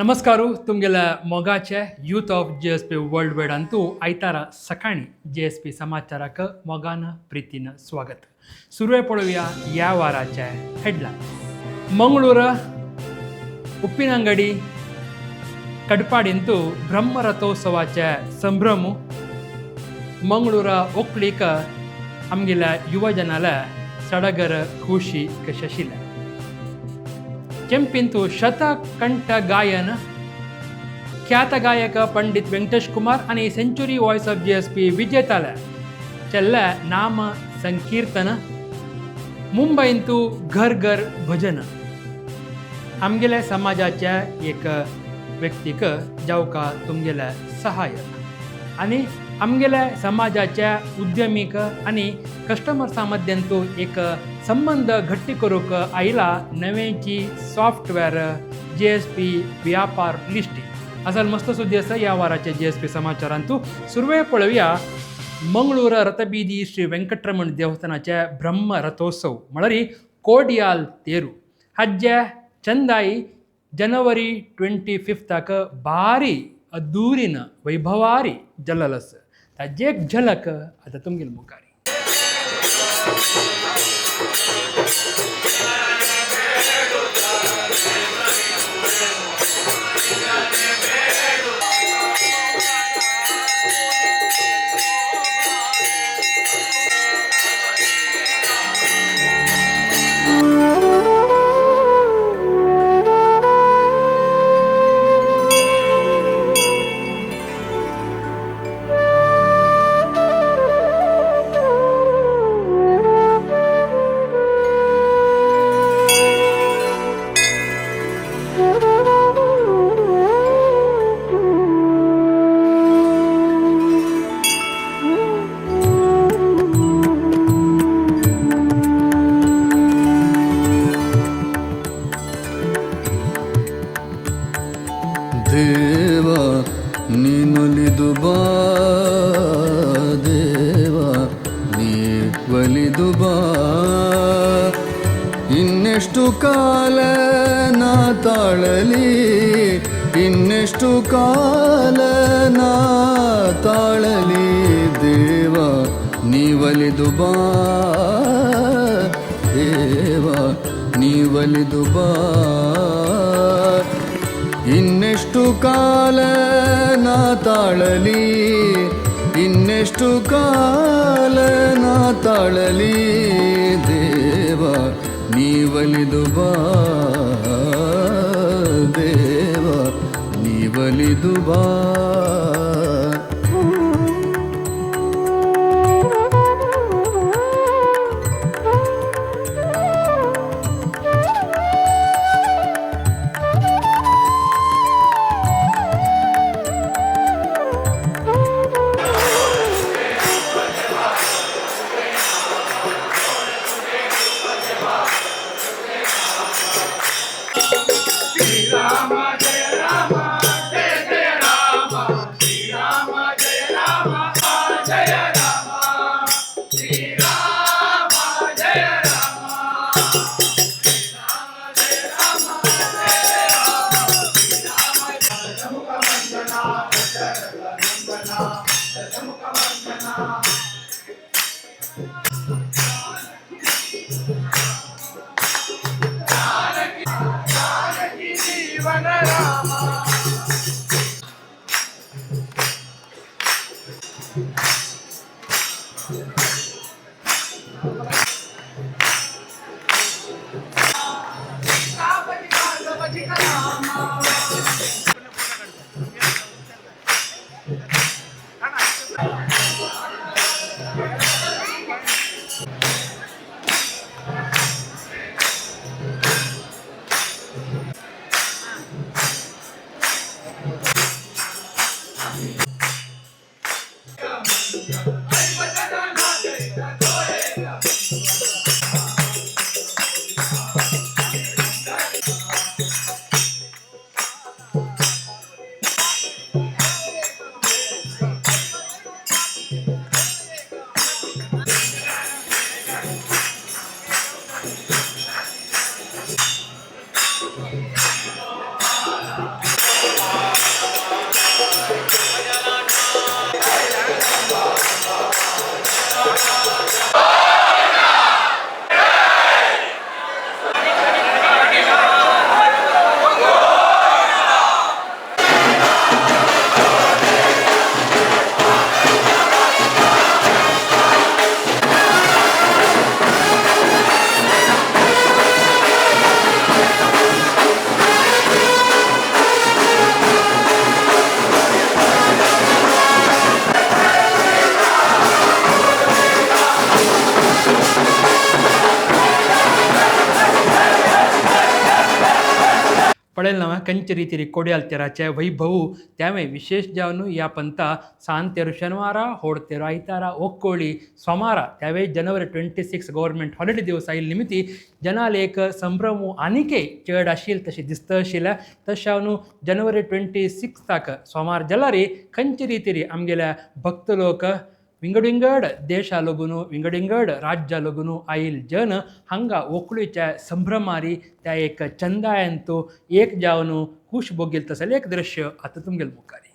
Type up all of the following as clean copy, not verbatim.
नमस्कार तुमगेल्या मोगाचे youth of JSP world wide अंतू आयतारा सकाळी JSP समाचाराक मोगान प्रीतीन स्वागत. सुरवे पळोवया या वाराचे हेडलायन्स. मंगळूर उप्पिनंगडी कडपाडींतू ब्रह्मरथोत्सवाचे संभ्रम. मंगळूर ओक्लीक आमगेल्या युवजनाला सडगर खुशी कशाशिले. ಕೆಂಪಿಂತು ಶತಕಂಠ ಗಾಯನ ಖ್ಯಾತ ಗಾಯಕ पंडित ವೆಂಕಟೇಶ್ ಕುಮಾರ್ आणि सेंचुरी वॉइस ऑफ JSP विजेताला चल्ल नाम संकीर्तन. मुंबईंतू घर घर भजन. आमगेल्या समाजाच्या एक व्यक्तीक जावका तुमगेल्या सहाय्य आणि आमगेल्या समाजाच्या उद्यमीक आणि कस्टमर्सां मद्यांतू एक संबंध घट्टी करूक आयला नवेची सॉफ्टवेअर JSP व्यापार लिस्टी. असल मस्त सुद्दी आसा या वाराचे JSP समाचारांतू. सुरवे पळोवया मंगळूर रथबीदी श्री वेंकटरमण देवस्थानाचे ब्रह्मरथोत्सव म्हळ्यार कोडियाल तेरू हाजे चंदाई जनवरी 25 भारी अद्धुरीन वैभवारी जल्लस. ताजी एक झलक आता तुमगेल मुखारी. ದೇವಾ ನೀನೊಲಿದು ಬಾ, ದೇವಾ ನೀ ಒಲಿದು ಬಾ. ಇನ್ನೆಷ್ಟು ಕಾಲ ನಾ ತಾಳಲಿ, ಇನ್ನೆಷ್ಟು ಕಾಲ ನಾ ತಾಳಲಿ. ದೇವಾ ನೀ ಒಲಿದು ಬಾ, ದೇವಾ ನೀ ಒಲಿದು ಬಾ. ಇನ್ನೆಷ್ಟು ಕಾಲ ನಾ ತಾಳಲಿ, ಇನ್ನೆಷ್ಟು ಕಾಲ ನಾ ತಾಳಲಿ. ದೇವ ನೀ ಒಲಿದು ಬಾ, ದೇವ ನೀ ಒಲಿದು ಬಾ. पळेल ना कंच ರೀತಿ ಕೊಡಿಯಾಲ್ ತೆರಾಚೆ ವೈಭವು त्यामुळे विशेष जावन या पंता सांतेरू शनिवार होडतेरू आयतारा ओक्कोळी सोमार त्यावेळी जनवरी 26 गव्हर्मेंट हॉलिडे दिवस आयिल्ले निमित्ती जनाल एक संभ्रम आनिके चड आशिल्ले तशें दिसता आशिल्लें तशें जनवरी 26 सोमार जाल्यार खंयचे रितीरी आमगेल्या भक्त लोक विंगड देशा लागून विंगड राज्या लागून आयल जन हांगा ओकळीच्या संभ्रमारी त्या एक चंदायंतू एक जावन खुश बोगील तसलें एक दृश्य आतां तुमगेले मुखारी.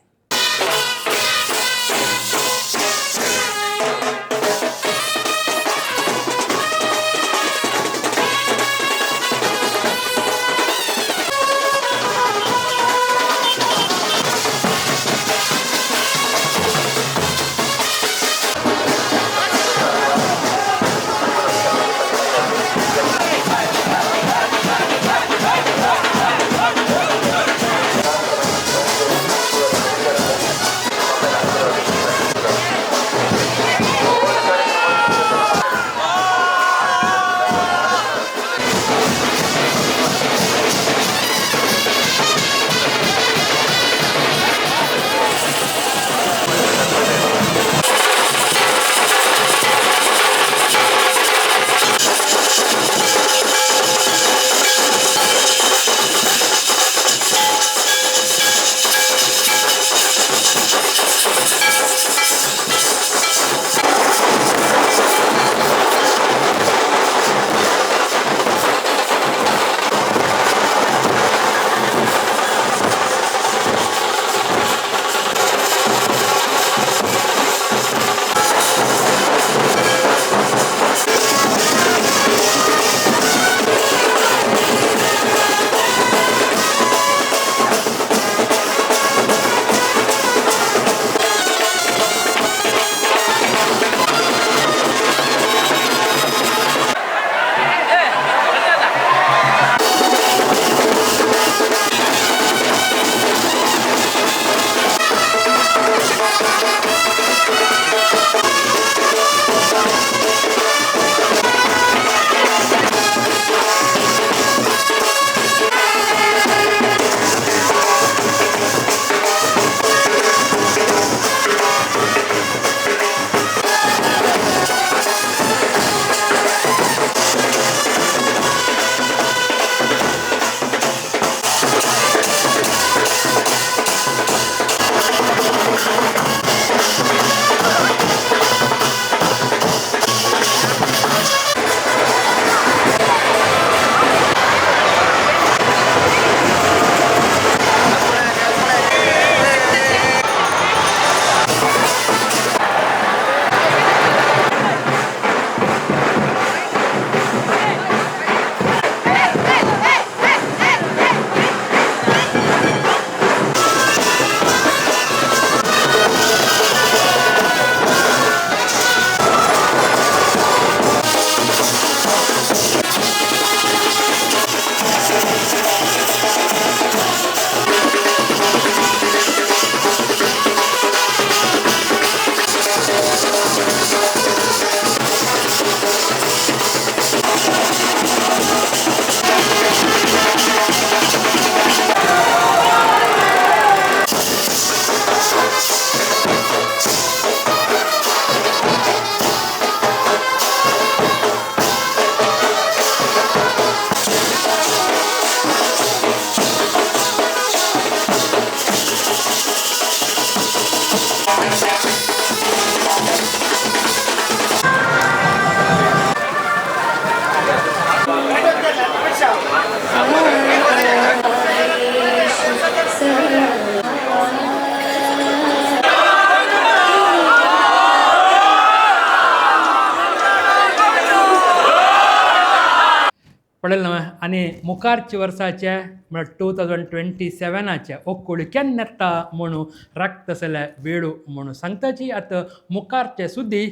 पळयलें न्हय आनी मुखारच्या वर्साचे म्हळ्यार 2027चे ओक्कोळी केन्ना येता म्हणून राखतसले वेळू म्हणून सांगताची आतां मुखारचे सुद्दी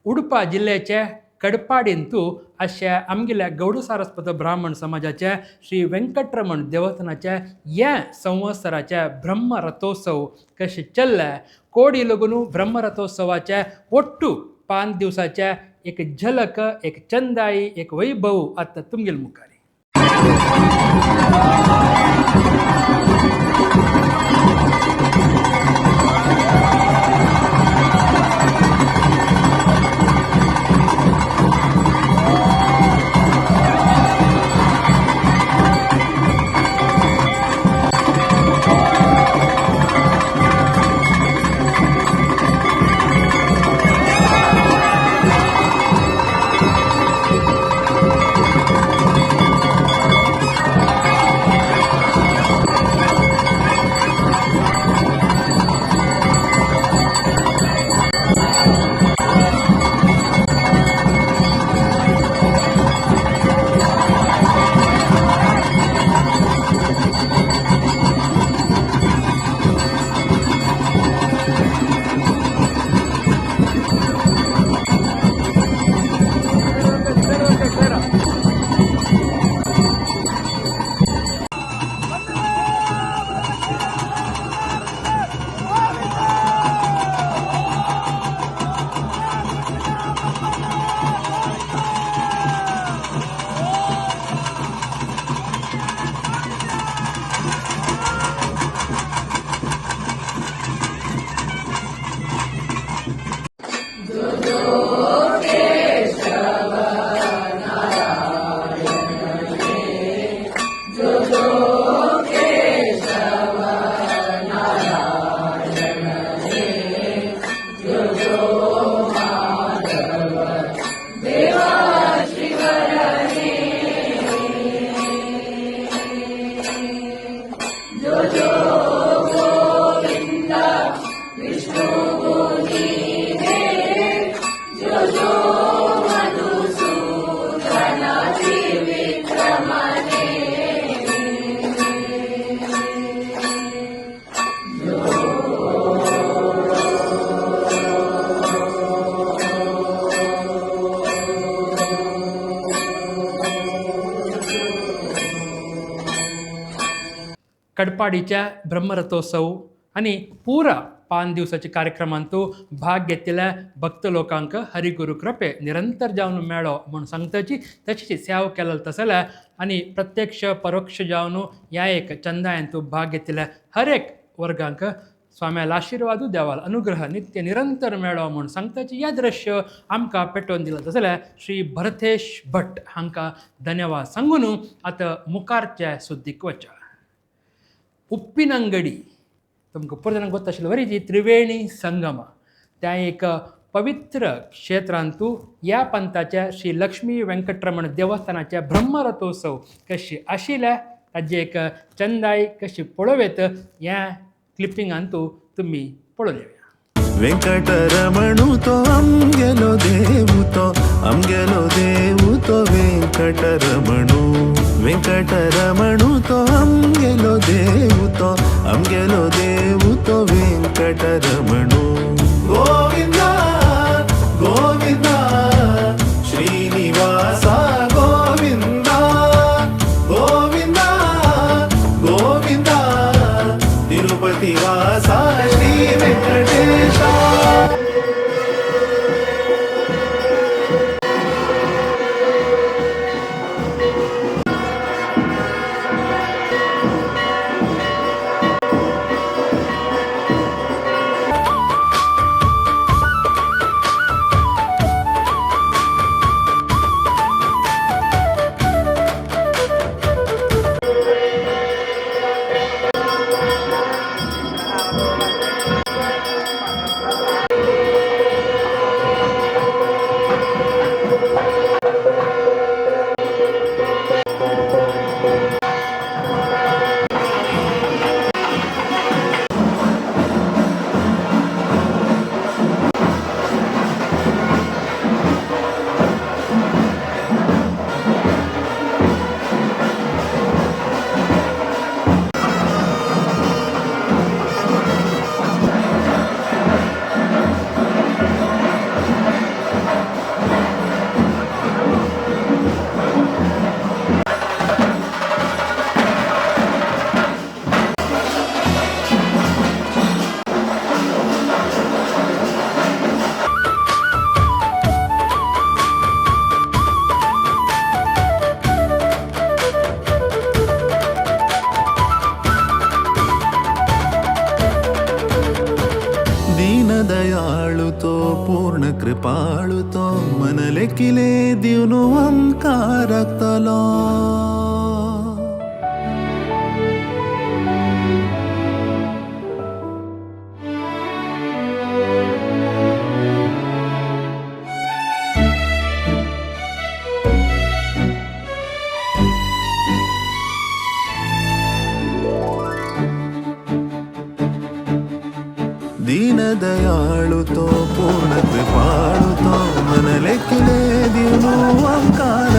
उडपा जिल्ल्याचे कडपाडींतू अशे आमगेल्या गौड सारस्वत ब्राह्मण समाजाचे श्री वेंकटरमण देवस्थानाचे हे संवत्सराचे ब्रह्मरथोत्सव कशे चल्ले कोडी लागून ब्रह्मरथोत्सवाचे ಒಟ್ಟು 5 दिवसाचे एक झलक एक चंदाई एक वैभव आता तुमगेल मुखारी. कडपाडीच्या ब्रह्मरथोत्सव आणि पुरा 5 दिवसाचे कार्यक्रमांतू भाग घेतलेल्या भक्त लोकांक हरिगुरू कृपे निरंतर जावन मेळो म्हणून सांगताची तशी सेवा केला तसल्या आणि प्रत्यक्ष परोक्ष जावन ह्या एक चंदायंतू भाग घेतलेल्या हर एक वर्गांक स्वाम्याला आशीर्वादू देवाला अनुग्रह नित्य निरंतर मेळो म्हणून सांगताची या दृश्य आमकां पेटोवन दिलं तसल्या श्री भरतेश भट हांकां धन्यवाद सांगून आतां मुखारच्या सुद्दीक वचा. उप्पिनंगडी तुमकां खूब जाणांक ಗೊತ್ತು आशिल्लें बरी जी त्रिवेणी संगम त्या एक पवित्र क्षेत्रांतू ह्या पंथाच्या श्री लक्ष्मी व्यंकटरमण देवस्थानाच्या ब्रह्मरथोत्सव कशी आशिल्ल्या ताजी एक चंदाई कशी पळोवेत ह्या क्लिपिंगांतू तुमी पळोवन येवया. वेंकटरमणु तो अमगेलो देवु तो वेंकटरमणु वेंकटरमणु तो अमगेलो देवु तो वेंकटरमणु गोविंद गोविंद श्रीनिवास गोविंद गोविंद गोविंद तिरुपति वास श्री वेंकटेश. दीनदयाळु तो पूर्ण कृपाळु तो मनले किले दिवनु ओंकारक्तलो दीनदयाळु तो पूर्ण कृपाळु तो मनले किले दिवनु ओंकार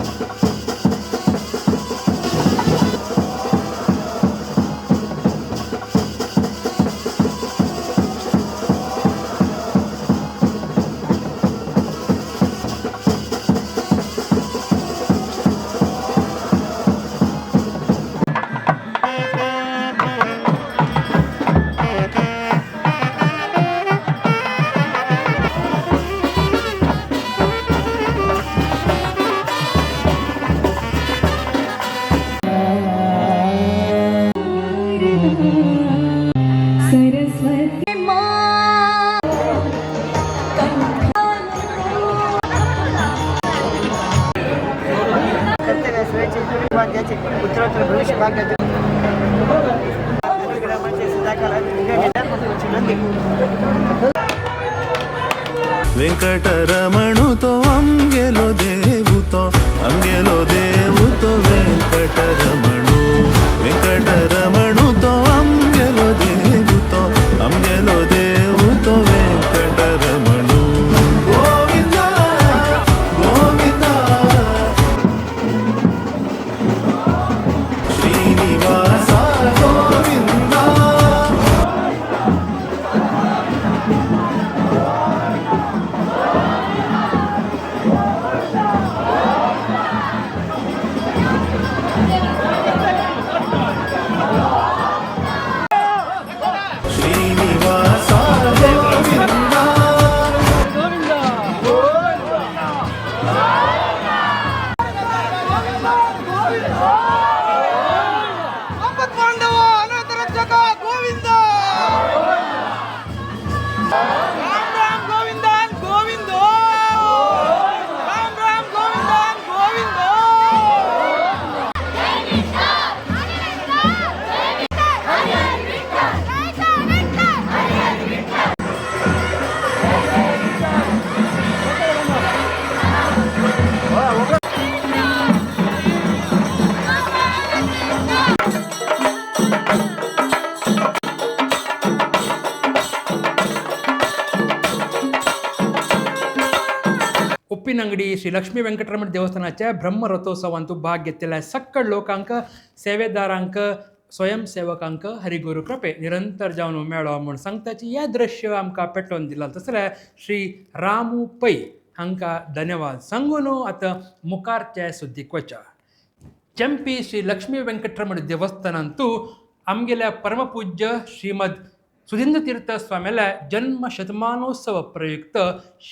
सरस्वती माँ कर्तव्य स्वेच्छे वाद्याचे उत्तरोत्तर भविष्य भाग्याचे ग्रामाचे सदाकाळ नंदी वेंकटरमणु तो अंगेलो देवु तो वेंकटरमणु तो अंगेलो देवु तो वेंकटरमणु गोविंद गोविंद श्रीनिवास गोविंद श्रीनिवास गोविंद उप्पिनंगडी श्री लक्ष्मी व्यंकटरमण देवस्थानाच्या ब्रह्मरथोत्सव अंतू भाग घेतलेला सक्कड लोकांक सेवेदारांक स्वयंसेवकांक हरिगुरू कृपे निरंतर जावन मेळो म्हूण सांगताची हे दृश्य आमकां पेटोवन दिला तसले श्री रामू पै हांकां धन्यवाद सांगून आतां मुखारचे सुद्दीक वचा चंपी श्री लक्ष्मी व्यंकटरमण देवस्थानांतू आमगेल्या परमपूज्य श्रीमद सुधींद्र तीर्थ स्वामीला जन्म शतमानोत्सव प्रयुक्त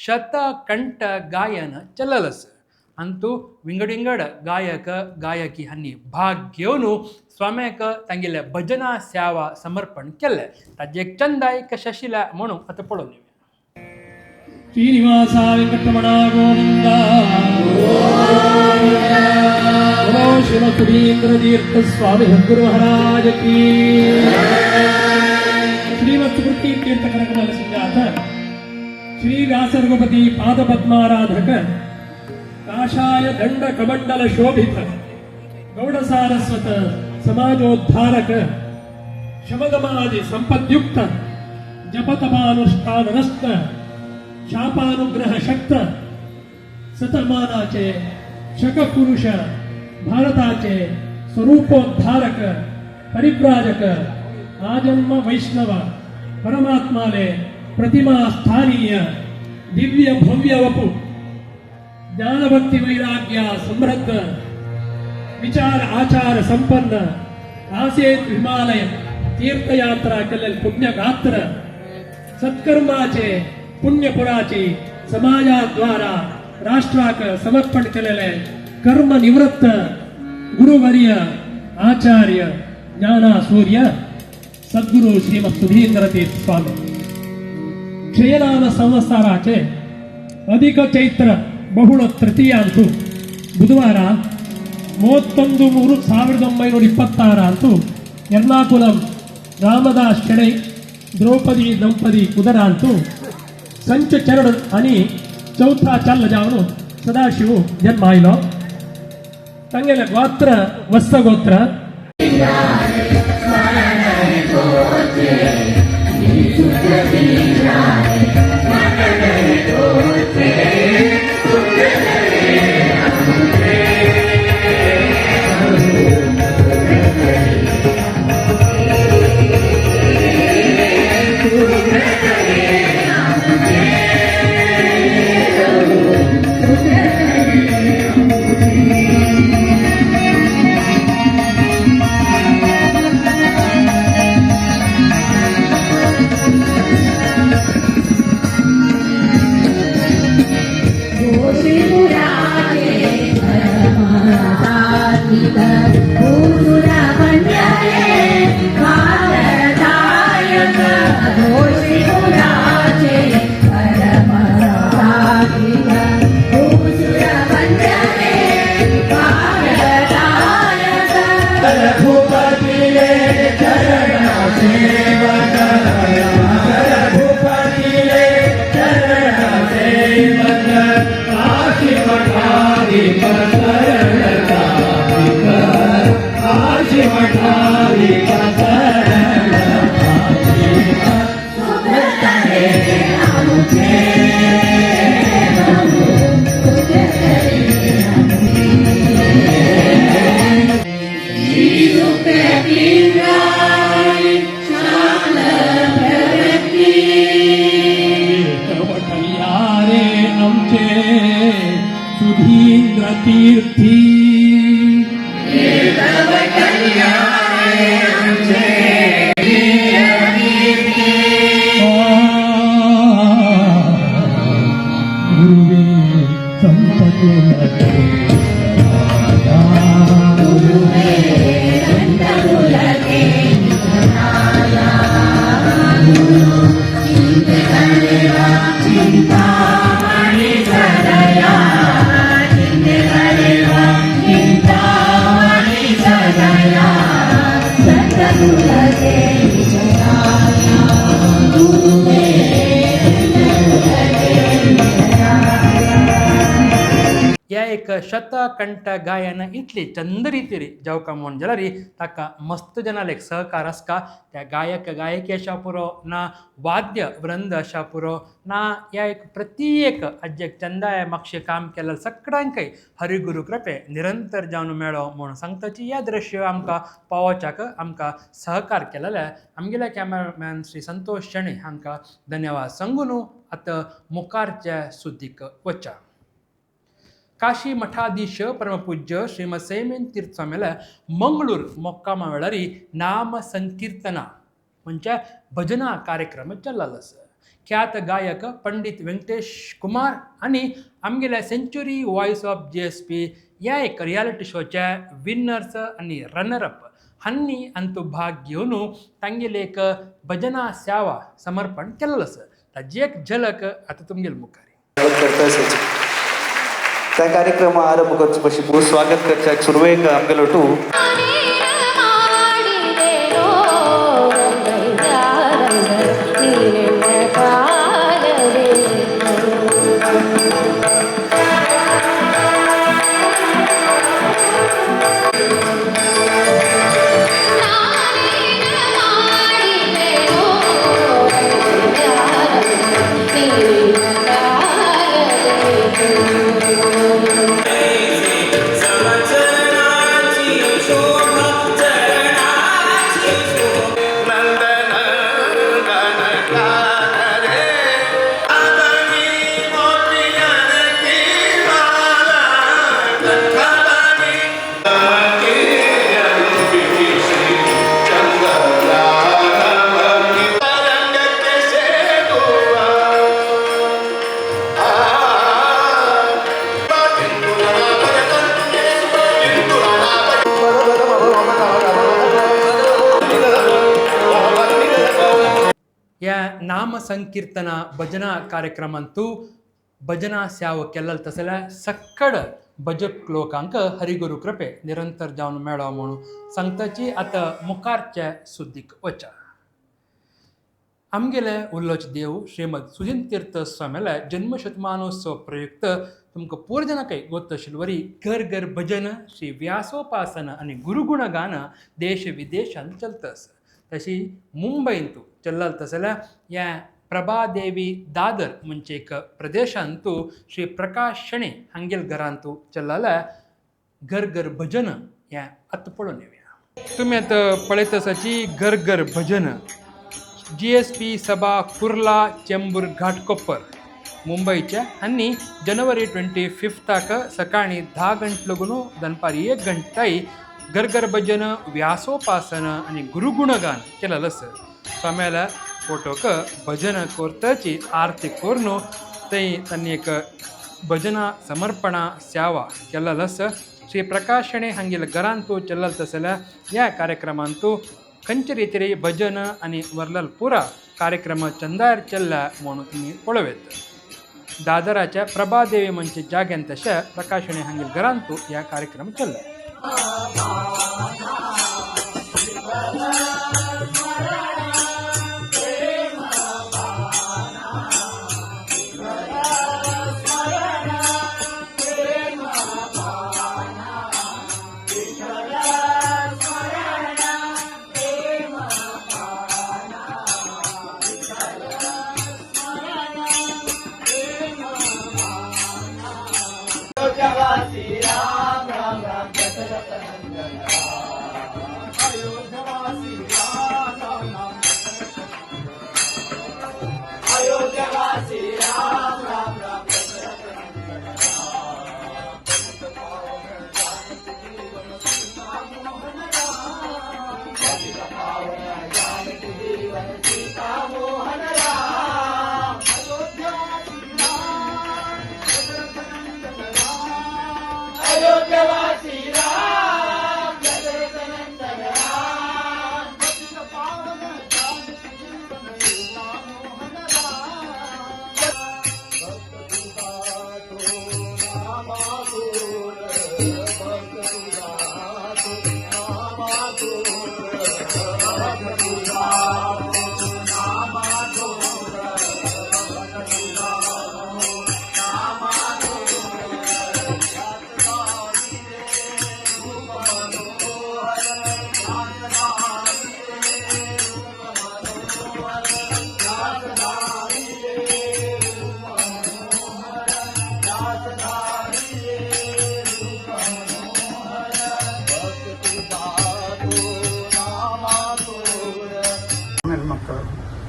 शतकंठ गायन चललस अंतू विंगड गायक गायकी हांनी भाग घेवन स्वाम्याक तांगेल्या भजना सेवा समर्पण केले ताजे एक चंदायक शशिला म्हणून आतां पळोवन घेवया. श्रीनिवासा वेंकटरमणा गोविंद नमो श्रीमद सुधींद्र तीर्थ स्वामी सद्गुरु महाराज की श्रीमद सुकृति तीर्थ कनकमल सुजात श्री व्यास रघुपति पाद पद्माराधक काशाय दंड कमंडल शोभित गौड़ सारस्वत समाजोद्धारक शमदमादि संपद्युक्त जपतपानुष्ठानस्त शापानुग्रह शक्त सतमानाचे शकपुरुष भारताचे स्वरूपोद्धारक परिव्राजक आजन्म वैष्णव परमात्माले प्रतिमा स्थानीय दिव्य भव्य वपु ज्ञान भक्ति वैराग्य समृद्ध विचार आचार संपन्न आसेत हिमालय तीर्थयात्रा केलेले पुण्य गात्र सत्कर्माचे पुण्यपुराची समाजाद्वारा राष्ट्राक समर्पण केलेले कर्म निवृत्त गुरुवर्य आचार्य ज्ञाना सूर्य सद्गुरु श्रीमद सुधींद्र तीर्थ स्वामी ಕ್ಷಯನಾಮ ಸಂವತ್ಸರಾಚೆ ಅಧಿಕ ಚೈತ್ರ ಬಹುಳ ತೃತೀಯ ಅಂತೂ ಬುಧವಾರ 31/3/1926 ಅಂತೂ ಎರ್ನಾಕುಲಂ ರಾಮದಾಸ್ ಶೆಣೈ द्रौपदी ದಂಪತಿ ಉದರ ಅಂತೂ ಸಂಚ ಚರಣ आणि चौथा चाल जावನು सदाशिव जन्म आयलो ತಂಗೆಲ ಗೋತ್ರ ವತ್ಸ ಗೋತ್ರ सुधींद्र तीर्थी गुरुवे संत या एक शतकंठ गायन इतली चंद रीती री जेवका म्हूण जाल्यार री ताका मस्त जनाले एक सहकार आसका त्या गायक गायकी अशा पुरो ना वाद्य वृंद अशा पुरो ना या एक प्रत्येक अज्जेक चंदाय म्हाक्षे काम केलें सगळ्यांकय हरिगुरू कृपे निरंतर जावन मेळो म्हूण सांगताची या दृश्य आमकां पावोवच्याक आमकां सहकार केलेले आमगेले कॅमेरामॅन श्री संतोष शेणे हांकां धन्यवाद सांगून आतां मुखारच्या सुदीक वचा काशी मठाधीश परमपूज्य श्रीमद सैमेन तीर्थ स्वामीला मंगळूर मोक्कामा वेळारी नाम संकीर्तना म्हणजे भजना कार्यक्रम चल्लालो आसा ख्यात गायक पंडित वेंकटेश कुमार आणि आमगेल्या सेंच्युरी वॉइस ऑफ JSP या एक रियालिटी शोचे विनर्स आणि रनरअप हांनी अंतू भाग घेवन तांगेले एक भजना सेवा समर्पण केल्लो आसा ताजी एक झलक आता तुमगेल मुखार त्या कार्यक्रम आरंभ करचे पयलीं स्वागत करच्याक सुरवेक आमगेलो टू शोभा या नाम संकीर्तना भजना कार्यक्रमांतू भजना स्याव केल्ल तसल्या सक्कड भजक लोकांक हरिगुरू कृपे निरंतर जावन मेळो म्हणून सांगताची आतां मुखारच्या सुद्दीक वचा. आमगेले उल्लोच देव श्रीमद सुजिन तीर्थ स्वामीला जन्मशतमानोत्सव प्रयुक्त तुमकां पूर जाणांकय गोत आशिल्ली घर घर भजन श्री व्यासोपासन आनी गुरुगुणगान देश विदेशांत चलतस. तशी मुंबईंतू चल्लाल तसल्या या प्रभादेवी दादर म्हणजे एक प्रदेशांतू श्री प्रकाश शणे हांगेल घरांतू चल्लाल्या घर घर भजन या आतां पळोवन येवया. तुमी आतां पळयत आसाची घर घर भजन GSP सभा कुर्ला चेंबूर घाटकोपर मुंबईच्या आनी जनवरी 25 सकाळी 10 गंटे लगून दनपारी 1 गंटे ताई घर घर भजन व्यासोपासन आनी गुरुगुणगान केलेलं आसा. स्वाम्याला फोटोक भजन कोरताची आरती कोरून तांणी एक भजना समर्पणा सेवा केलेलं आसा. श्री प्रकाश शणे हांगेल घरांतू चल्लाल तसल्या ह्या कार्यक्रमांतू खंयचे रितीरी भजन आनी वर्लल पुरा कार्यक्रम चंदार चल्ला म्हणून तुमी पळोवेत. दादराच्या प्रभादेवी म्हणजे जाग्यान तशा प्रकाशणे हांगेल घरांतू ह्या कार्यक्रम चल्ला.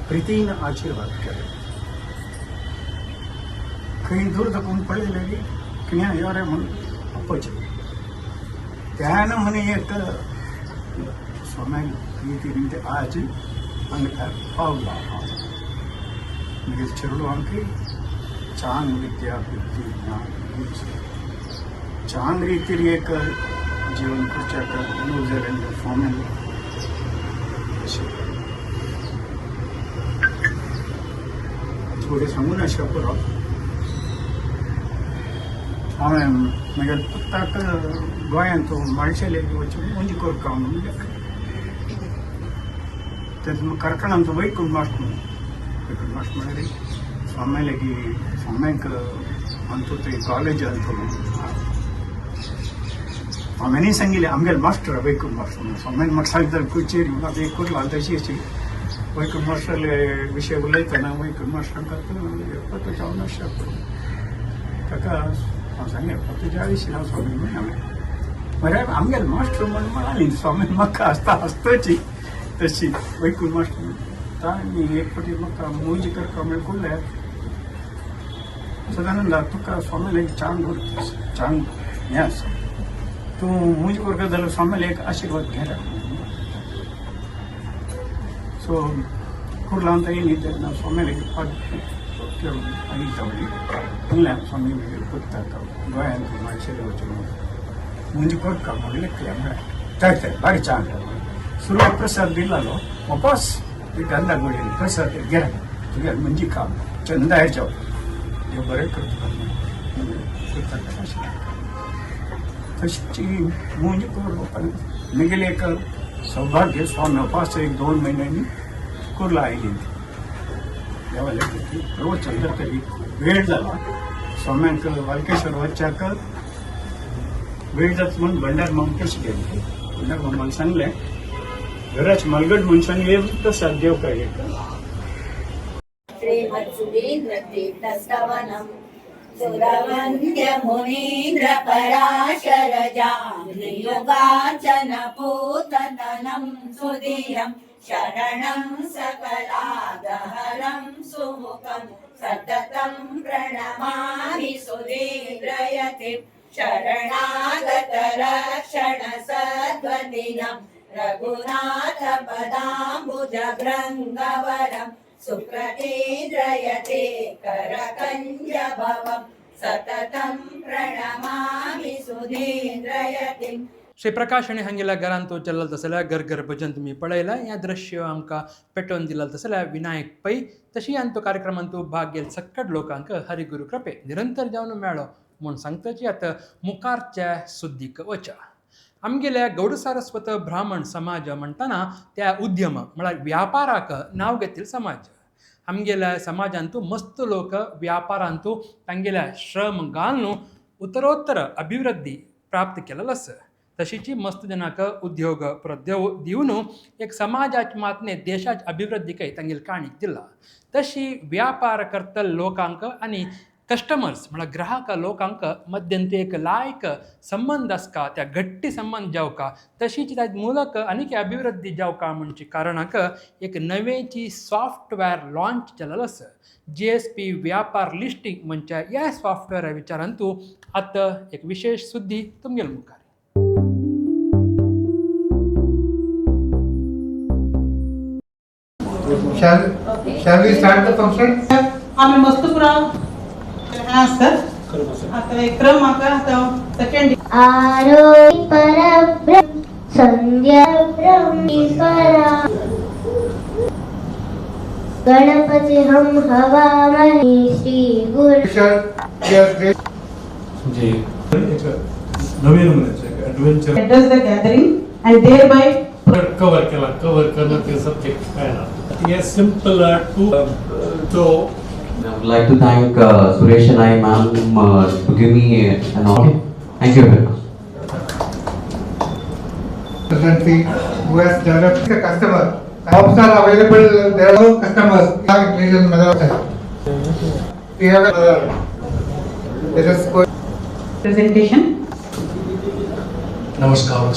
प्रीतीन आशीर्वाद केले. खंय दूर दाखवून पळयलेली किण्या योरे म्हणून अपोचे त्यानं म्हणे एक स्वाम्याक प्रीती रीते आज हांगा पावला म्हणजे चेडू आमकी छान विद्या बुद्धी ज्ञान छान रीतीन एक जीवन करच्याक न्यूझीलंड स्वाम्यान थोडे सांगून अशें पुरो हांवें म्हज्या पुताक गोंयांत माळशेलेक वचून उंजी कोरता म्हणून तें कारखान्याचो वैकूंठ मास्ट म्हणून मास्ट म्हळ्यार स्वाम्या लेगी स्वाम्याक अंतू थंय कॉलेज स्वाम्यानी सांगिल्लें आमगेले मास्टर वैकूंठ मास्टर म्हणून स्वाम्यान म्हाका सांगता कुचेरी म्हाका एक कोरला तशी अशी वैकूंठ मास्टरले विशय उलयतना वैकूंठ मास्टरांक पतो जावन अशें ताका हांव सांगलें पतो विशीं हांव स्वामी म्हणून हांवें म्हळ्यार आमगेले मास्टर म्हणून म्हणाली स्वामी म्हाका आसताची तशी वैकूंठ मास्टर तांणी एक फावटी म्हाका मोजी करपा म्हळ्यार कोल्ल्यार सदानंद तुका स्वामीले चांग चांग हें आसा तूं मोजी करता जाल्यार स्वामीले एक आशिर्वाद घेरा सो कुर्लांत येयली तेन्ना स्वामीले आयितावली म्हणल्यार स्वामी करता गोंयांत माळशेले वचून मोजी करता म्हणलें म्हळ्यार बारी चांग सुरवात प्रसाद दिल्लो वापस ते गंधा गोळी कसं ते घ्या तुझ्या म्हणजे काम चंदा ह्याच्यावर हे बरे करतो तशी म्हणजे करू मी गेले एक सौभाग्य स्वामी उपास 1-2 महिन्यांनी कुर्ला आली तेव्हा रोज चंद्र तरी वेळ झाला स्वाम्यांक वालकेश्वर वच्चाक वेळ जात म्हणून भंडार मंकेश गेले भंडार मला सांगले घराच मलगड मनशांनी तसा देव काय श्रीमत्सुरेन्द्रतीर्थस्तवनम् सुरवन्द्यमुनीन्द्रपराशरजायुगार्चनपूततनं सुधियं शरणं सकलादहरं सुमुखं सततं प्रणमामि सुधीन्द्रयतिं शरणागतरक्षणसद्वदिनं रघुनाथ पदाम्बुजभृङ्गवरम् सुप्रतीन्द्रयते करकञ्जभवं सततं प्रणमामि सुधीन्द्रयतिम् श्री प्रकाश आणि हांगेल्या घरान तो चल्ला तसल्या घर घर भजन तुम्ही पळयला या दृश्य आमकां पेटोवन दिला तसल्या विनायक पै तशी आनी तो कार्यक्रमांत तूं भाग घेल सक्कड लोकांक हरिगुरू कृपे निरंतर जावन मेळ्ळो म्हूण सांगताची आतां मुखारच्या सुद्दीक वचा आमगेल्या गौड सारस्वत ब्राह्मण समाज म्हणटाना त्या उद्यम म्हळ्यार व्यापाराक नांव घेतील समाज आमगेल्या समाजांतू मस्त लोक व्यापारांतू तांगेल्या श्रम घालून उत्तरोत्तर अभिवृद्धी प्राप्त केलेलो आसा तशीची मस्त जनाक उद्योग दिवन एक समाजाच्या मातने देशाच्या अभिवृद्धीकय तांगेली काणीक दिला तशी व्यापार करतल लोकांक आनी कस्टमर्स म्हळ्यार ग्राहक लोकांक मध्यंतरी एक लायक संबंध आसका त्या घट्टी संबंध जावका तशीच ताजे मूलक आनीक अभिवृद्धी जावका म्हणचे कारणाक एक नवेची सॉफ्टवेअर लॉन्च केलेलो आसा GSP व्यापार लिस्टिंग म्हणजे ह्या सॉफ्टवेअरा विचारान तूं आतां एक विशेष सुद्दी तुमगेले मुखार Shall we start the function? आम्ही मस्तपुरा हा सर आता एक क्रमांक आता सेकंड आरोग्य परब्रह्म संध्या ब्रह्मी परा गणपति हम हवामहे श्री गुरु जी एक नवीन मुलाचे adventure does the gathering and thereby cover करणं ते सब्जेक्ट काय ना हे simple to I would like to thank Suresh and I, ma'am, to give me an honor. Thank you very much. Presently, who has developed the customer. Jobs are available. There are no customers. We have there is presentation. नमस्कार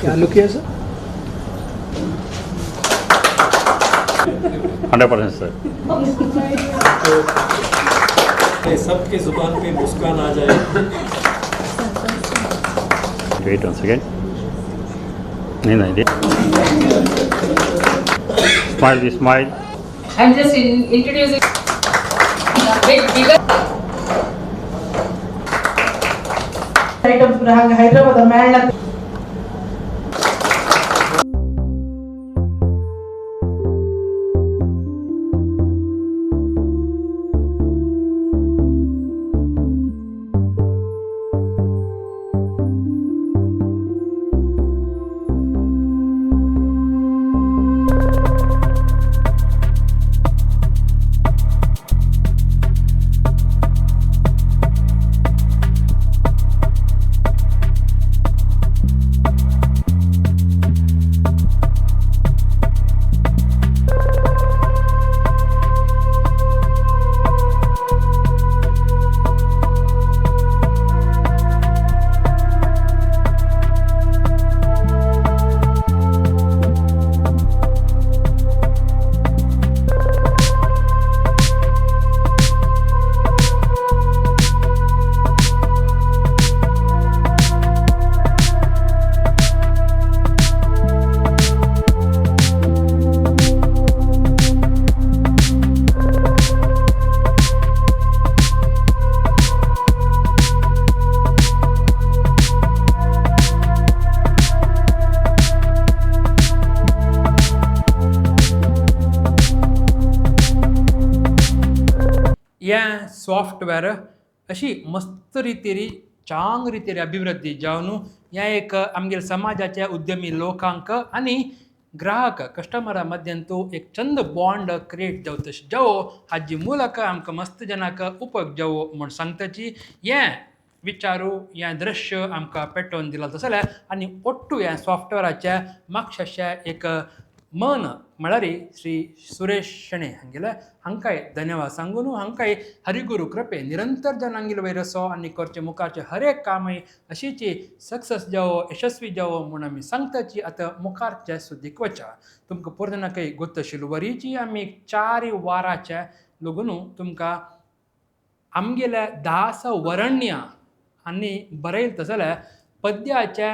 क्या look KIA sir 100% sir सबके जुबान पे मुस्कान आ जाए weight one second नहीं smile I'm just introducing bigger items Hyderabad Malla हें software अशी मस्त रितीरी चांग रितीरी अभिवृद्धी जावन हें एक आमगेर समाजाच्या उद्यमी लोकांक आनी ग्राहक कस्टमरा मध्यंतू एक चंद बॉन्ड क्रिएट जावं तशें जावो हाजी ಮೂಲಕ आमकां मस्त जनाक उपयोग जावो म्हूण सांगताची हें विचारू हें दृश्य आमकां पेटोवन दिला तसल्या आनी ओट्टू ह्या सॉफ्टवेअराच्या मागशें एक मन म्हळ्यार श्री सुरेश शेणे हांगेले हांकांय धन्यवाद सांगून हांकांय हरिगुरू कृपे निरंतर जनांगेलो वयर असो आनी करचे मुखारचे हर एक कामय अशीची सक्सेस जावो यशस्वी जावो म्हूण आमी सांगताची आतां मुखारचे सुदीक वचा तुमकां पोरजनाकय गोत आशिल्लो वरीची आमी 4 वाराचे लागून तुमकां आमगेल्या 10 वरण्या आनी बरयलें तसल्या पद्याचे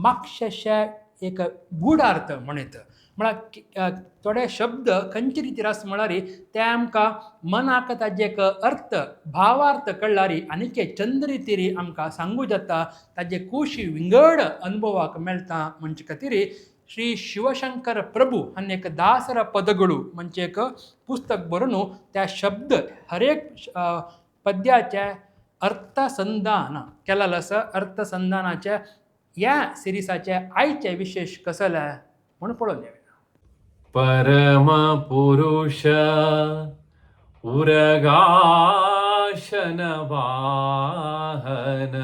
मागशें एक गूढ अर्थ म्हणत म्हळ्यार थोडे शब्द खंयचे रितीर आसा म्हळ्यार ते आमकां मनाक ताजे एक अर्थ भावार्थ कळ्ळार आनीक चंद रितीर आमकां सांगू जाता ताजे खुशी विंगड अनुभवाक मेळटा म्हणजे खातीर श्री शिवशंकर प्रभू हांणी एक 10 पदगळू म्हणजे एक पुस्तक बरोवन त्या शब्द हर एक पद्याचे अर्थसंधान केलेलें आसा अर्थसंधानाच्या ह्या सिरिसाचे आयचे विशेष कसले म्हूण पळोवन येवया. परम पुरुष उरगाशन वाहन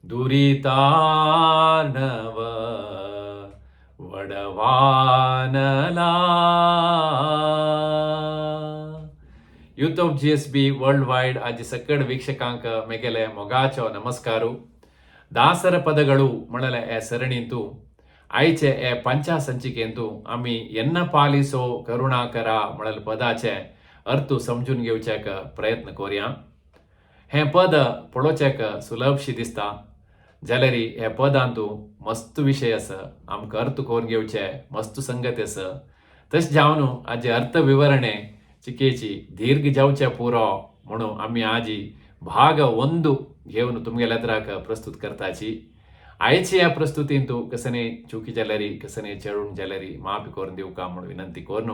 दुरितार्णव वडवानला. Youth of GSB world wide आज सकड ವೀಕ್ಷಕಾಂಕ ಮೇಗೆಲೆ ಮೊಗಾಚೋ ನಮಸ್ಕಾರು. 10 ಪದಗಳು म्हणले ए सरणींतू आयचे ए 5 संचिकेंतू आमी एन्न पालिसो करुणाकरा म्हणल पदाचे अर्थ समजून घेवच्याक प्रयत्न करूया. हें पद पळोवच्याक सुलभशी दिसता जाल्यार हे पदांतू मस्त विशय आसा आमकां अर्थ करून घेवचे मस्त संगती आसा. तशें जावन हाजे अर्थ विवरणे चिकेची दीर्घ जावचे पुरो म्हणून आमी आजी भाग 1 घेवन तुमगेल्या एतराक प्रस्तुत करताची. आयची ह्या प्रस्तुतींतू कसने चुकी जाल्यारी कसने चेडून जाल्यारी माफी करून दिवका म्हणून विनंती करून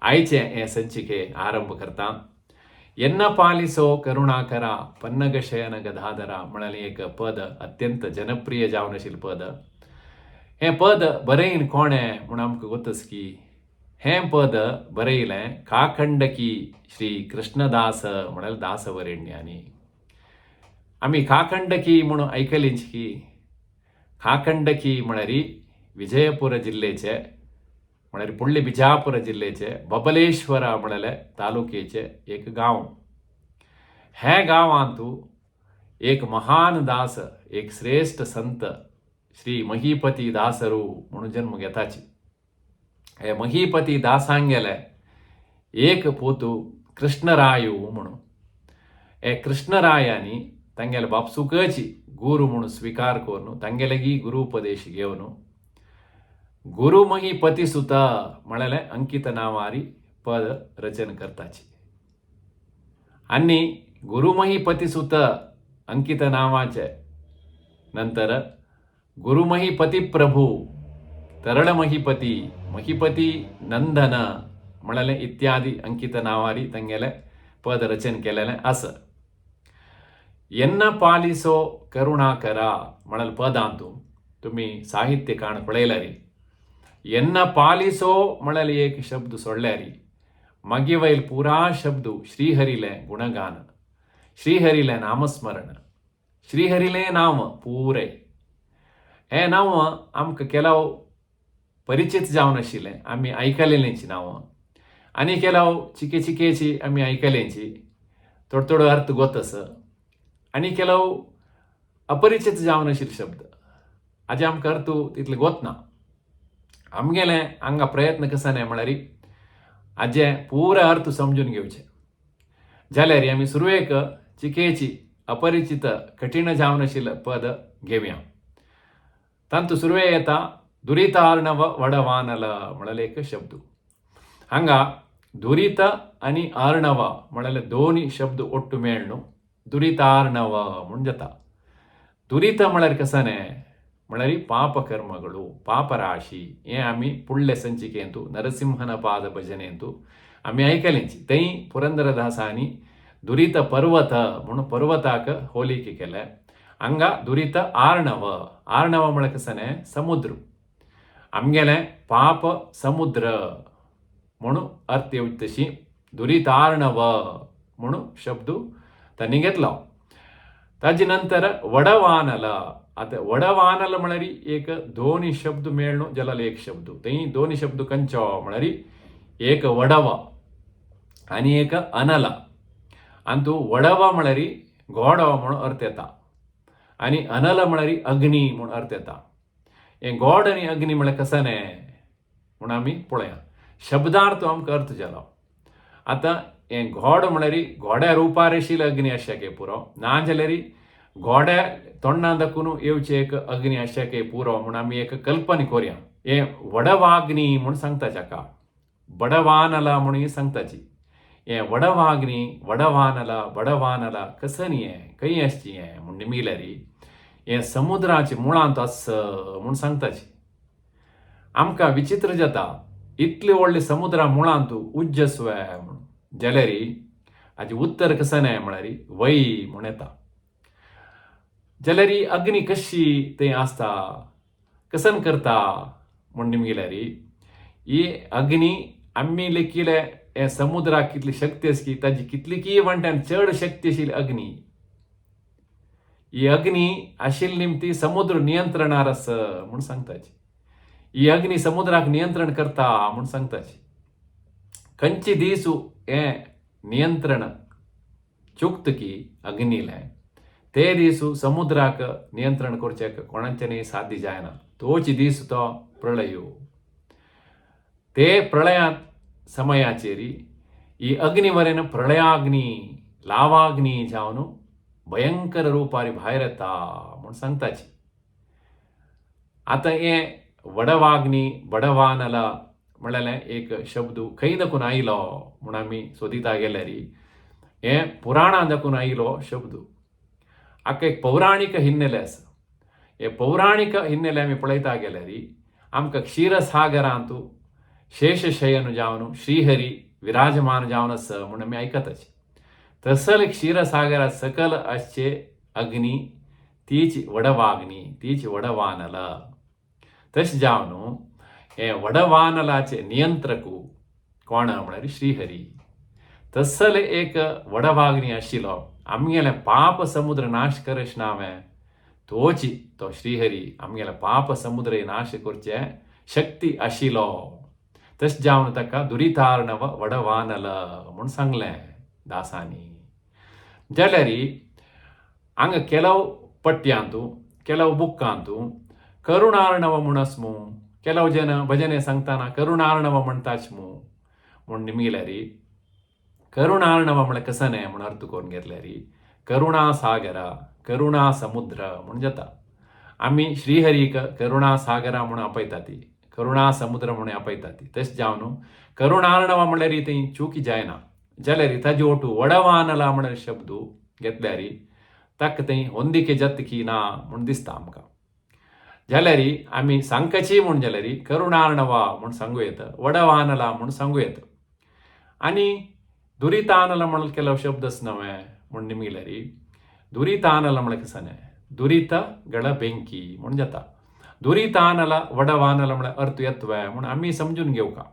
आयचे हे संचिके आरंभ करता. एन्न पालिसो करुणाकरा पन्नग शयन गदाधरा म्हणले एक पद अत्यंत जनप्रिय जावन आशिल्लें पद. हें पद बरयन कोणे म्हूण आमकां गोतस की हें पद बरयलें काखंडकी श्री कृष्णदास म्हणल्यार दासवरेण्यांनी. आमी काखंडकी म्हणून आयकलींच की काखंडकी म्हळ्यार विजयपूर जिल्लेचे म्हळ्यार पुडले बिजापूर जिल्लेचे बबलेश्वर म्हणले तालुकेचे एक गांव. हे गांवांतू एक महान दास एक श्रेष्ठ संत श्री महीपती दासरू म्हणून जन्म घेताची. हे महीपती दासांगेले एक पोतू कृष्णरायू म्हणून. हे कृष्णरायांनी तांगेले बापसूकची गुरु म्हणून स्वीकार करून तांगेलेगी गुरु उपदेश घेवन गुरु महीपती सुता म्हणले अंकित नावारी पद रचन करताची. आनी गुरु महीपती सुत अंकित नावाचे नंतर गुरु महीपती प्रभू तरळ महीपती महीपती नंदन म्हणले इत्यादी अंकित नावारी तांगेले पद रचन केलेलें आसा. एन्न पालिसो करुणाकरा म्हणल पदांतू तुम्ही साहित्य काण पळयल्यारी एन्न पालिसो म्हणल एक शब्द सोडल्यारी मागी वयल पुरा शब्द श्रीहरिले गुणगान श्रीहरिले नामस्मरण श्रीहरिले नाम पुरे. हे नांव आमकां केलाव परिचित जावन आशिल्लें आमी आयकलेलींची नांवां आनी केलाव चिके चिकेची आमी आयकलेंची थोडो थोडो अर्थ गोत आसा आनी केलाव अपरिचित जावन आशिल्ले शब्द हाजे आमकां अर्थ तितले गोत ना. आमगेले हांगा प्रयत्न कसाने म्हळ्यार हाजे पुरो अर्थ समजून घेवचे जाल्यार आमी सुरवेक चिकेची अपरिचित कठीण जावन आशिल्लें पद घेवया. तांतू सुरवे येता दुरितार्णव वडवानल म्हणले एक शब्द. हांगा दुरित आनी अर्णव म्हणले दोनी शब्द ओट्टू मेळ न्हू दुरितार्णव म्हणून जाता. दुरित म्हळ्यार कसाने म्हळ्यार पापकर्मಗಳು पापराशी हें आमी फुडले संचिकेंतू नरसिंहन पाद भजनेंतू आमी आयकलेंची. थंय पुरंदरदासांनी दुरीत पर्वत म्हणून पर्वताक होलिके केले. हांगा दुरीत आर्णव. आर्णव म्हळ्यार कसने समुद्र. आमगेले पाप समुद्र म्हणून अर्थ येवची तशी दुरीत आर्णव म्हणून शब्द त्यांनी घेतलो. ताजे नंतर वडवानल. आता वडवानल म्हळ्यार एक दोन्ही शब्द मेळणो जाल्यार एक शब्द. थंय दोन्ही शब्द खंयचो म्हळ्यार एक वडव आनी एक अनल. आनी तूं वडव म्हळ्यार घोडो म्हणून अर्थ येता आनी अनल म्हळ्यार अग्नी म्हणून अर्थ येता. हे गोड आनी अग्नी म्हळ्यार कसने म्हणून आमी पळोवया. शब्दार्थ आमकां अर्थ जालो. आतां हे घोड म्हळ्यार घोड्या रुपार येशील अग्नी आसचे पुरो ना जाल्यार घोड्या तोंडां दाखून येवचे एक अग्नी आसचे पुरो म्हणून आमी एक कल्पना करुया. हे वडवाग्नी म्हणून सांगता जाका. बडवानला म्हणून सांगताची. हे वडवाग्नी वडवानला बडवानला कसं न्ही हें खंय आसची हें म्हूण निमिल्यार हें समुद्राच्या मुळांत आस म्हूण सांगताची. आमकां विचित्र जाता इतले व्हडले समुद्रा मुळांत उज्जस्व म्हणून जाल्यार हाजें उत्तर कसं न्हय म्हळ्यार वय म्हूण येता. जाल्यार ही अग्नी कशी थंय आसता कसन करता म्हूण निमगेल्यार ही अग्नी आमी लेखिले हे समुद्राक कितली शक्ती आसकी ताजी कितलीकी वांट्यान चड शक्तीशील अग्नी. ही अग्नी आशिल्ली निमती समुद्र नियंत्रणार आस म्हूण सांगताची. ही अग्नी समुद्राक नियंत्रण करता म्हूण सांगताची. खंयचे दीस हे नियंत्रण चुकतकी अग्नीले ते दीस समुद्राक नियंत्रण करचें कोणाच्यानय साध्य जायना. तोच दीस तो प्रळय येवं. ते प्रळयांत समयाचेर ही अग्नी वरेन प्रळयाग्नी लावाग्नी जावन भयंकर रुपार भायर येता म्हूण सांगताची. आतां हे वडवाग्नी बडवानला म्हळ्यार एक शब्द खंय दाखून आयलो म्हूण आमी सोदिता गेल्यार हे पुराणां दाखून आयलो शब्द. हाका एक पौराणीक हिन्नेले आसा. हे पौराणीक हिन्नेले आमी पळयता गेल्यार आमकां क्षीरसागरांत शेषशयन जावन श्रीहरी विराजमान जावन आसा म्हूण आमी आयकताची. तसल क्षीरसागरा सकल आसचे अग्नी तीच वडवाग्नी तीच वडवानल. तशें जावन हे वडवानलाचे नियंत्रक कोण म्हळ्यार श्रीहरी. तसल एक वडवाग्नी आशिल्लो आमगेले पाप समुद्र नाश करश नावें तोच तो श्रीहरी आमगेले पाप समुद्र नाश करचे शक्ती आशिल्लो. तशें जावन ताका दुरितार्णव वडवानल म्हूण सांगलें दासांनी. जाल्यार हांगा केलव पट्ट्यांत केलव बुकांत करुणार्णव म्हूण आसमू केलव जन भजने सांगतना करुणार्णव म्हणटाच म्हूण निमगेल्यार करुणार्णव म्हळ्यार कसं न्हय म्हूण अर्थ करून घेतल्यार करुणा सागर करुणा समुद्र म्हूण जाता. आमी श्रीहरीक करुणा सागरा म्हूण आपयता ती करुणा समुद्र म्हणून आपयता ती. तशें जावन करुणार्णव म्हळ्यार थंय चुकी जायना. जाल्यार ताजे ओटू वडवानला म्हळ्यार शब्द घेतल्यार ताका थंय होंदिके जतकी ना म्हूण दिसता आमकां. जाल्यार आमी सांगची म्हूण जाल्यार करुणार्णवा म्हूण सांगू येता वडवानला म्हूण सांगू येता. आनी दुरितानला म्हण केलो शब्दच नवे म्हूण निमगल्यार दुरितानला म्हळ्यार कसं न्हय दुरीत गळ बेंकी म्हूण जाता. दुरितानला वडवानला म्हळ्यार अर्थ येतवे म्हूण आमी समजून घेवका.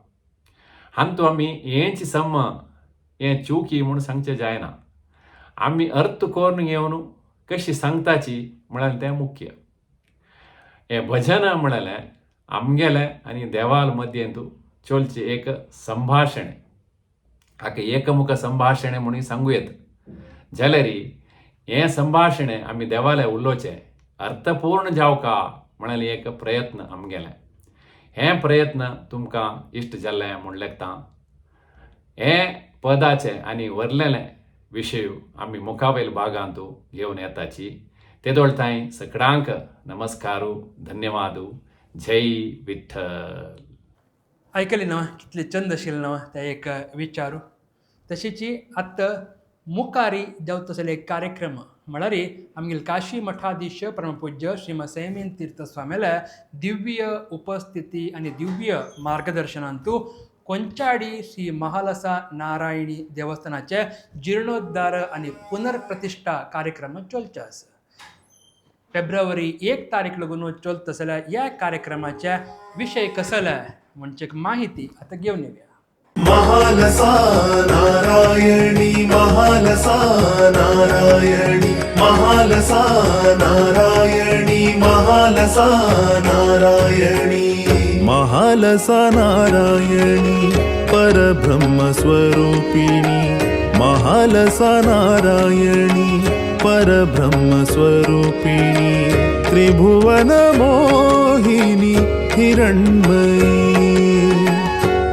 हांतू आमी हेंच सम हें चुकी म्हूण सांगचें जायना. आमी अर्थ करून घेवन कशी सांगताची म्हळ्यार तें मुख्य. हें भजन म्हळ्यार आमगेलें आनी देवाल मध्येंत चलचें एक संभाशण. हाका एकमुख संभाशण म्हणून सांगू येता. जाल्यार हें संभाशण आमी देवाले उलोवचें अर्थपूर्ण जावका म्हळ्यार एक प्रयत्न आमगेलें. हें प्रयत्न तुमकां इश्ट जाल्लें म्हूण लेखता. हें पदाचे आनी वरलेले विशय आमी मुखावेल भागांत घेवन येताची. तेदोळ ताईं सगळ्यांक नमस्कारू धन्यवादू. जय विठ्ठल. ऐकले न्हय कितले चंद आशिल्ले न्हय ते एक विचारू. तशेंच आतां मुखारी जावं तसले एक कार्यक्रम म्हळ्यार आमगेले काशी मठाधीश परमपूज्य श्रीमद संयमीन तीर्थ स्वामीले दिव्य उपस्थिती आनी दिव्य मार्गदर्शनांतू ಕೊಂಚಾಡಿ ಶ್ರೀ ಮಹಾಲಸ नारायणी देवस्थानाचे जीर्णोद्धार आणि पुनर्प्रतिष्ठा कार्यक्रम चलचास. फेब्रुवारी 1 तारीख लागून चलत असल्या या कार्यक्रमाच्या विषय कसला म्हणजे माहिती आता घेऊन येऊया. महालसा नारायणी महालसा नारायणी महालसा नारायणी महालसा नारायणी महालसा नारायणी परब्रह्म स्वरूपिणी महालसा नारायणी परब्रह्म स्वरूपिणी त्रिभुवन मोहिनी हिरण्मयी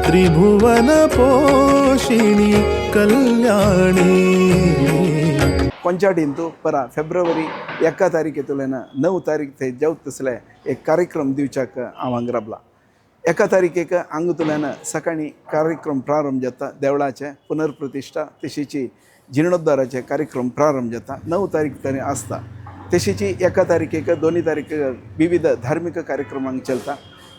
त्रिभुवन पोषिणी कल्याणी. ಕೊಂಚಾಡಿಂದು ಪರ ಫೆಬ್ರವರಿ 1 तारखेतल्यान 9 तारीख ते जेवत तसले एक कार्यक्रम दिवच्याक हांव हांगा राबला. 1 तारखेक हांगतल्यान सकाळी कार्यक्रम प्रारंभ जाता. देवळाचे पुनर्प्रतिष्ठा तशीची जीर्णोद्धाराचे कार्यक्रम प्रारंभ जाता. 9 तारीख तरी आसता. तशीची 1 तारखेक 2 तारखेक विविध धार्मिक कार्यक्रमांक चलता.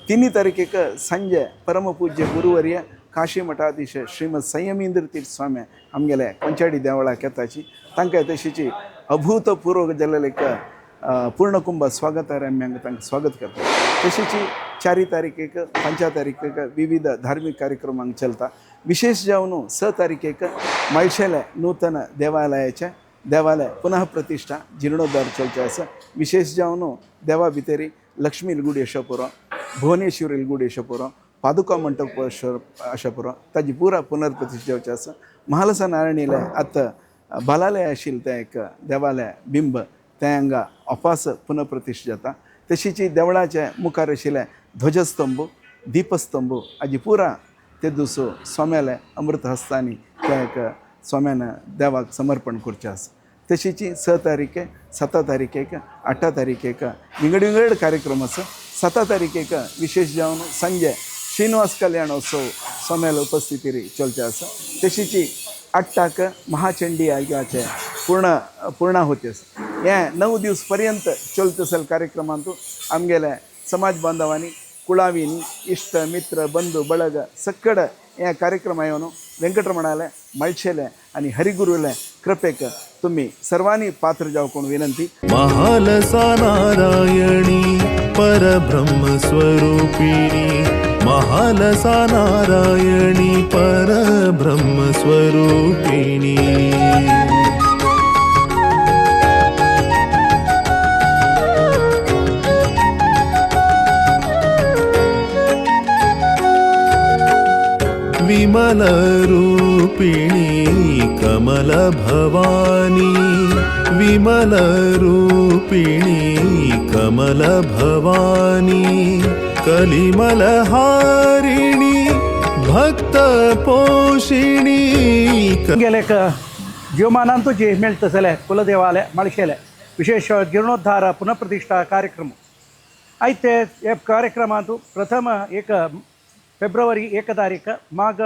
3 तारखेक संजय परमपूज्य गुरुवर्य काशी मठाधीश श्रीमद संयमींद्र तीर्थ स्वामी आमगेले ಕೊಂಚಾಡಿ देवळाक येताची तांकां तशीची अभूतपूर्व जाल्लेले एक पूर्णकुंभ स्वागतार आमी हांगा तांकां स्वागत करता. तशीची 4 तारखेक 5 तारखेक विविध धार्मिक कार्यक्रमांक चलता. विशेष जावन 6 तारखेक मळशेले नूतन देवालयाचे देवालय पुनः प्रतिष्ठा जीर्णोद्धार चलचे आसा. विशेष जावन देवा भितरी लक्ष्मी इलगुडी अशपुर भुवनेश्वर इलगुडी अशपुर पादुका मंटप अशपुर ताजी पुरा पुनर्प्रतिष्ठा जावची आसा. महालसा नारायणीले आतां बालालय आशिल्लें तें एक देवालय बिंब तें हांगा अपास पुनर्प्रतिश्ठा जाता. तशीची देवळाचे मुखार आशिल्ले ध्वजस्तंभ दीपस्तंभ हाजी पुरा ते दीस स्वाम्याले अमृत हस्तांनी ते एक स्वाम्यान देवाक समर्पण करचें आसा. तशीची 6 तारखेक 7 तारखेक 8 तारखेक विंगड कार्यक्रम आसा. 7 तारखेक विशेष जावन संजय श्रीनिवास कल्याणोत्सव स्वाम्याला उपस्थितीरी चलचे आसा. तशीची 8 महाचंडी यागाचे पूर्णाहुती आसा. हे 9 दीस पर्यंत चलत असल कार्यक्रमांत आमगेले समाज बांधवांनी कुळावींनी इश्ट मित्र बंधू ಬಳಗ सकड हे कार्यक्रम येवन वेंकटरमणाले मळशेले आणि हरिगुरुले कृपेक तुम्ही सर्वांनी पात्र जावकोण विनंती. महालसा नारायणी परब्रह्म स्वरूपिणी महालसा नारायणी परब्रह्म स्वरूपिणी. विमल रूपिणी कमल भवानी विमल रूपिणी कमल भवानी कलिमल हारिणी भक्त पोषिणी. गेले जीवमानांतू जे मेळटसले कुलदेवालय मळशेले विशेष जीर्णोद्धार पुनಃप्रतिष्ठा कार्यक्रम అయితే ಈ ಕಾರ್ಯಕ್ರಮಂತೂ ಪ್ರಥಮ 1 फेब्रुवारी 1 तारीख माघ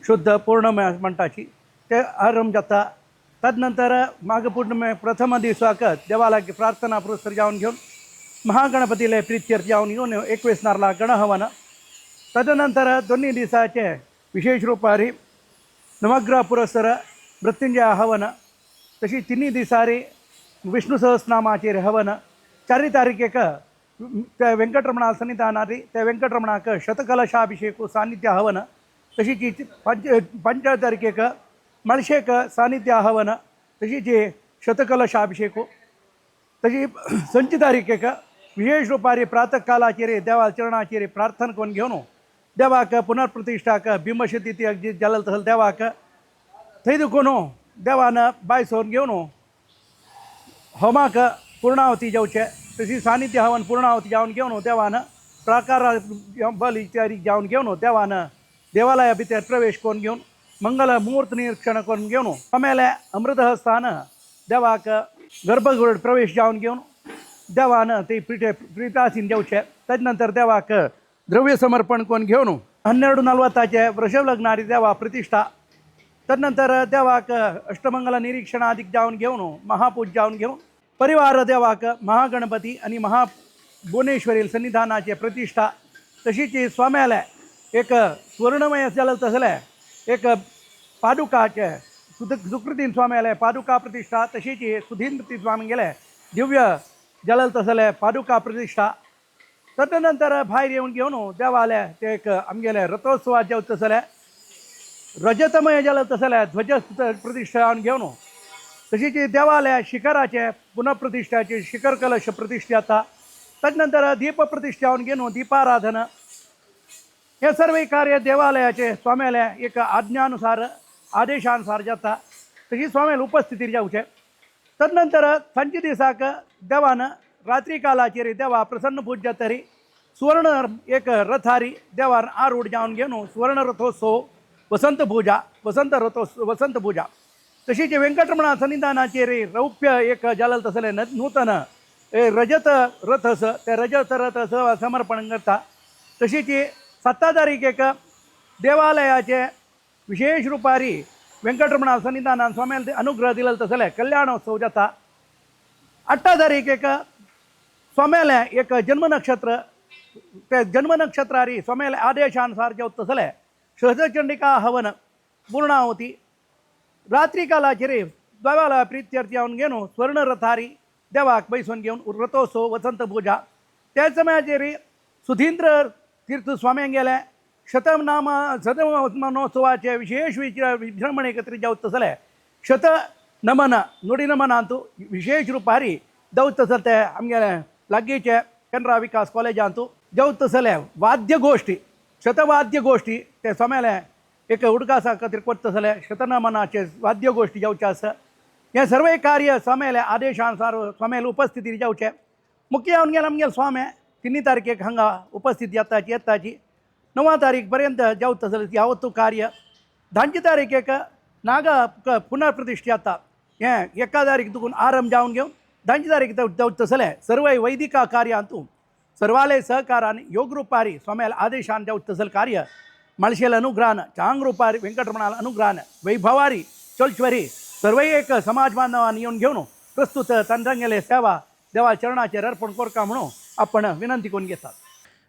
शुद्ध पौर्णिमा म्हणटाची ते आरंभ जाता. तदनंतर माघ पौर्णिमे प्रथम दिवसाक देवालयाक प्रार्थना पुरस्कार जावन घेवन महागणपतीले प्रित्यर्थ जावन घेवन 21 नारळा गणहवन. तदनंतर 2 दिवसाचे विशेष रुपारी नवग्रह पुरस्कार मृत्युंजय हवन. तशी 3 दिवसारी विष्णु सहस्रनामाचेर हवन. 4 तारखेक त्या वेंकटरमणा सन्निधानारी त्या वेंकटरमणाक शतकलशाभिषेक सान्निध्य हवन. तशीच 5 तारखेक मळशेक सान्निध्य हवन. तशीच शतकलशाभिषेक. तशी 5 तारखेक विशेष रुपारी प्रातः कालाचेर देवा चरणाचेर प्रार्थना करून घेवन देवाक पुनर्प्रतिष्ठाक बिंबशती अगदी जलल तसल देवाक थंय दुखून देवान बायसोन घेवन होमाक पूर्णावती जावचे. तशी सान्निध्य हवन पूर्णावती जावन घेवन देवान प्राकार बली इत्यादी जावन घेवन देवान देवालया भितर प्रवेश करून घेवन मंगल मुहूर्त निरीक्षण करून घेवन आमेले अमृतहस्तान देवाक गर्भगृह प्रवेश जावन घेवन देवान ते प्रितासीन जेवचे. तदनंतर देवाक द्रव्य समर्पण करून घेवन 12:40 वृषभ लग्नारी देवा प्रतिष्ठा. तदनंतर देवाक अष्टमंगल निरीक्षण आदीक जावन घेवन महापूज जावन घेवन परिवार देवाक महागणपती आणि महाभुवनेश्वरी सन्निधानाचे प्रतिष्ठा. तशीच स्वाम्याले एक स्वर्णमय जालें तसलें एक पादुकाचे सुकृतीन स्वाम्याले पादुका प्रतिश्ठा तशीच सुधींद्र स्वामीगेले दिव्य जालें तसलें पादुका प्रतिश्ठा तदनंतर भायर येवन घेवन देवाले ते एक आमगेले रथोत्सवात जेवता तसलें रजतमय जालें तसलें ध्वज प्रतिश्ठा घेवन तशीच देवालय शिखराचे पुनःप्रतिश्ठाचे शिखर कलश प्रतिष्ठा जाता तदनंतर दीप प्रतिष्ठा घेवन दीपाराधना हे सर्व कार्य देवालयाचे स्वाम्याले एक आज्ञानुसार आदेशानुसार जाता तशी स्वाम्याला उपस्थितीर जावचे तदनंतर सांजे दिसाक देवान रात्री कालाचेर देवा प्रसन्न पूज जातरी सुवर्ण एक रथारी देवान आरूढ जावन घेवन सुवर्ण रथोत्सव वसंत पूजा तशीच वेंकटरमणा सन्निधानाचेर रौप्य एक जालें तसलें नूतन रजत रथस ते रजत रथस समर्पण करता तशीच 7 तारीखेक देवालयाचे विशेष रुपारी वेंकटरमणा सन्निधानान स्वाम्याल अनुग्रह दिलें तसलें कल्याणोत्सव जाता 8 तारीखेक स्वाम्याले एक जन्मनक्षत्र ते जन्मनक्षत्रारी स्वाम्याले आदेशानुसार जेवता तसलें सहजचंडिका हवन पूर्णाहुती रात्री कालाचेर देवालय प्रित्यर्थ येवन घेवन स्वर्ण रथारी देवाक बैसून घेवन रथोत्सव वसंत पूजा त्याच समयाचेर सुधींद्र तीर्थ स्वाम्यांक गेले शतमनोत्सवाचे विशेष विजृंभण एकत्रीत जावता तसलें शत नमन नुडी नमनांतू विशेष रुपारी जावता तसलें ते आमगेले लागींचे केनरा विकास कॉलेजांतू जावता तसलें वाद्य गोष्टी शतवाद्य गोष्टी ते स्वाम्याले एक उडकासा खातीर करता तसलें शतनमनाचे वाद्य गोष्टी जावचे आसा हे सर्व कार्य स्वाम्याले आदेशानुसार स्वाम्याले उपस्थितीर जावचे मुख्य येवन गेले आमगेले स्वामी 3 तारखेक हांगा उपस्थित येताची 9 तारीख पर्यंत जावता तसलें यावत्तू कार्य 10 तारखेक नाग पुनर्प्रतिष्ठा जाता हें 1 तारीख दुखून आरंभ जावन घेवन 10 तारीख जावता तसलें सर्व वैदिक कार्यांतू सर्वाले सहकारान योग रूपारी स्वाम्याल आदेशान जावता तसलें कार्य मळशेल अनुग्रहान चांग रूपारी वेंकटरमणाल अनुग्रहान वैभवारी चोलश्वरी सर्व एक समाज बांधवांनी येवन घेवन प्रस्तुत तंत्रंगेले सेवा देवा चरणाचेर अर्पण करता म्हणून आपण विनंती करून घेतात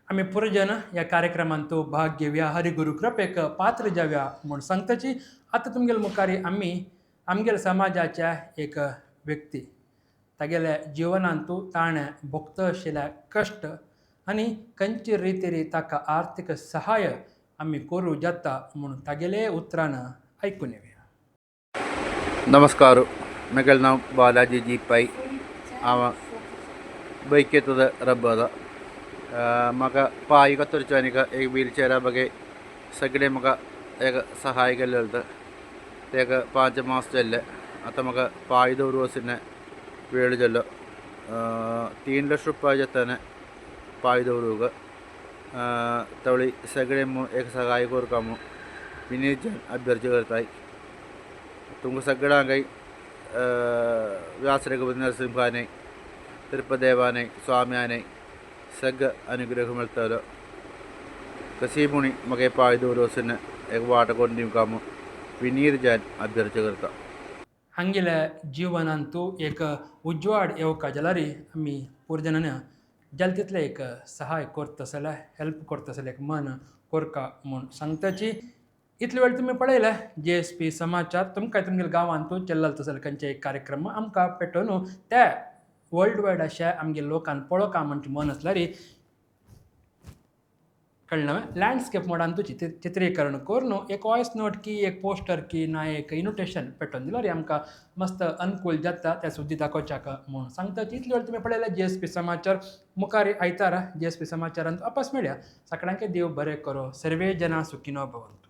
आम्ही पुरजन या कार्यक्रमांत भाग घेवया हरिगुरू कृपेक पात्र जावया म्हूण सांगताची आतां तुमगेले मुखारी आमगेल्या समाजाच्या एक व्यक्ती तागेल्या जिवनांतू ताणें भोगता आशिल्ल्या कश्ट आनी खंयचे रितीरी ताका आर्थीक सहाय आमी करूं जाता म्हणून तागेले उतरान आयकून येवया. नमस्कार, म्हगेलें नांव बालाजी जी पै. हांव बैकेतून रब्बदा. म्हाका पांय कतरच्यांनी एक व्हीलचेरा बगे सगळे म्हाका एक सहाय केल्ले होता. ते 5 मास जाल्ले. आतां म्हाका पांय दवरूं वेळ जालो. 3 लाख रुपया जाताने पांय दवरूंक. तवळी सगळे एक सहाय करता म्हणून विनीतजन अभ्यर्थी करताय. तुमकां सगळ्यांक व्यास रघुपती नरसिंहाने तिरुपदेवाने स्वाम्याने सगळं अनुग्रह मेळटलो. कशी मुणी म्हाका पांय दवरूं एक वाट करून दिवंक म्हणून विनीतजन अभ्यर्थी करता. हांगेल्या जिवनांतू एक उजवाड येवका जाल्यार आमी पुरजनान जाल तितले एक सहाय करता जाल्यार हेल्प करता जाल्यार एक मन करका म्हूण सांगताची. इतले वेळ तुमी पळयला JSP समाचार. तुमकां तुमगेल्या गांवांतू चल्ला तसले खंयचे एक कार्यक्रम आमकां पेटोवन त्या वर्ल्ड वायड अशें आमगे लोकांक पळोवका म्हणचे मन आसल्यार कळना लँडस्केप मोडांतू चित्रीकरण करून एक वॉयस नोट की एक पोस्टर की ना एक इन्विटेशन पेटोवन दिल्यार आमकां मस्त अनुकूल जाता त्या सुद्दी दाखोवच्याक म्हूण सांगता. इतले वेळ तुमी पळयला JSP समाचार. मुखारी आयतारा JSP समाचारांत वापस मेळया. सगळ्यांक देव बरें करो. सर्वे जना सुखिनो भवंतु.